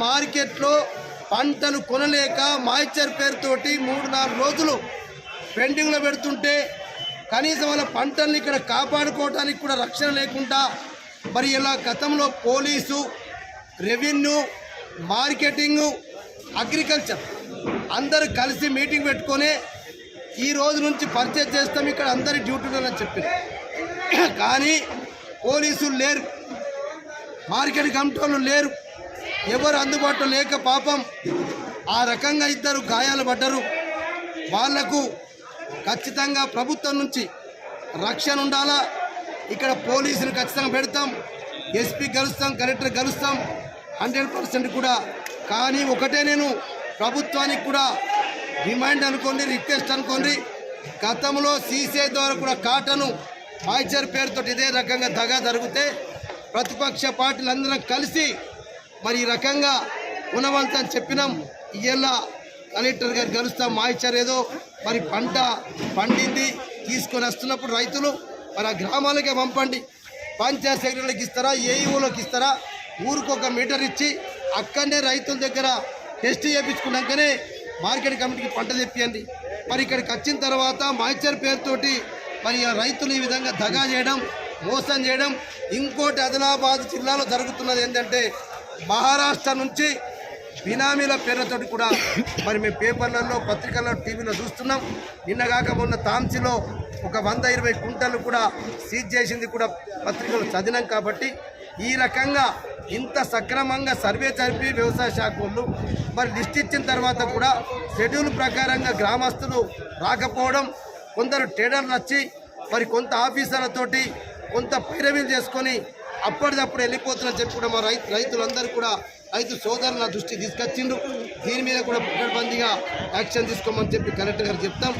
మార్కెట్లో పంటలు కొనలేక మాయిచర్ పేరుతోటి 3-4 రోజులు పెండింగ్లో పెడుతుంటే కనీసం వాళ్ళ పంటల్ని ఇక్కడ కాపాడుకోవడానికి కూడా రక్షణ లేకుండా మరి ఇలా గతంలో పోలీసు, రెవెన్యూ, మార్కెటింగు, అగ్రికల్చర్ అందరూ కలిసి మీటింగ్ పెట్టుకొని ఈ రోజు నుంచి పర్చేజ్ చేస్తాం, ఇక్కడ అందరి డ్యూటీలని చెప్పారు. కానీ పోలీసులు లేరు, మార్కెట్ కమిటీలు లేరు, ఎవరు అందుబాటులో లేక పాపం ఆ రకంగా ఇద్దరు గాయాలు పడ్డారు. వాళ్లకు ఖచ్చితంగా ప్రభుత్వం నుంచి రక్షణ ఉండాలా. ఇక్కడ పోలీసులు ఖచ్చితంగా పెడతాం, ఎస్పీ కలుస్తాం, కలెక్టర్ కలుస్తాం 100% కూడా. కానీ ఒకటే నేను ప్రభుత్వానికి కూడా డిమాండ్ అనుకోండి, రిక్వెస్ట్ అనుకోండి, గతంలో సీసీఐ ద్వారా కూడా కాటను మాయిచర్ పేరుతో ఇదే రకంగా దగా జరిగితే ప్రతిపక్ష పార్టీలు అందరం కలిసి మరి ఈ రకంగా గుణవంతం చెప్పినాం. ఇయ్యేలా కలెక్టర్ గారు కలుస్తాం, మాయిచర్ ఏదో మరి పంట పండింది తీసుకొని వస్తున్నప్పుడు రైతులు మరి ఆ గ్రామాలకే పంపండి, పంచాయత్ సెక్రటరీలకు ఇస్తారా, ఏఈఓలోకి ఇస్తారా, ఊరికొక మీటర్ ఇచ్చి అక్కడనే రైతుల దగ్గర టెస్ట్ చేయించుకున్నాకనే మార్కెట్ కమిటీకి పంట తెప్పియండి. మరి ఇక్కడికి వచ్చిన తర్వాత మాయిచర్ పేరుతోటి మరి రైతులు ఈ విధంగా దగా చేయడం, మోసం చేయడం. ఇంకోటి ఆదిలాబాద్ జిల్లాలో జరుగుతున్నది ఏంటంటే మహారాష్ట్ర నుంచి బినామీల పేర్లతోటి కూడా మరి మేము పేపర్లలో, పత్రికల్లో, టీవీలో చూస్తున్నాం. నిన్నగాక మొన్న తాంసీలో ఒక 120 కుంటలు కూడా సీజ్ చేసింది కూడా పత్రికలు చదివినాం. కాబట్టి ఈ రకంగా ఇంత సక్రమంగా సర్వే జరిపి వ్యవసాయ శాఖ వాళ్ళు మరి లిస్ట్ ఇచ్చిన తర్వాత కూడా షెడ్యూల్ ప్రకారంగా గ్రామస్తులు రాకపోవడం, కొందరు ట్రేడర్లు వచ్చి మరి కొంత ఆఫీసర్లతోటి కొంత పైరవీలు చేసుకొని అప్పటిదప్పుడు వెళ్ళిపోతున్నా చెప్పి కూడా మా రైతులందరూ కూడా రైతు సోదరుల దృష్టి తీసుకొచ్చిండ్రు. దీని మీద కూడా పకడ్బందీగా యాక్షన్ తీసుకోమని చెప్పి కలెక్టర్ గారు చెప్తాం.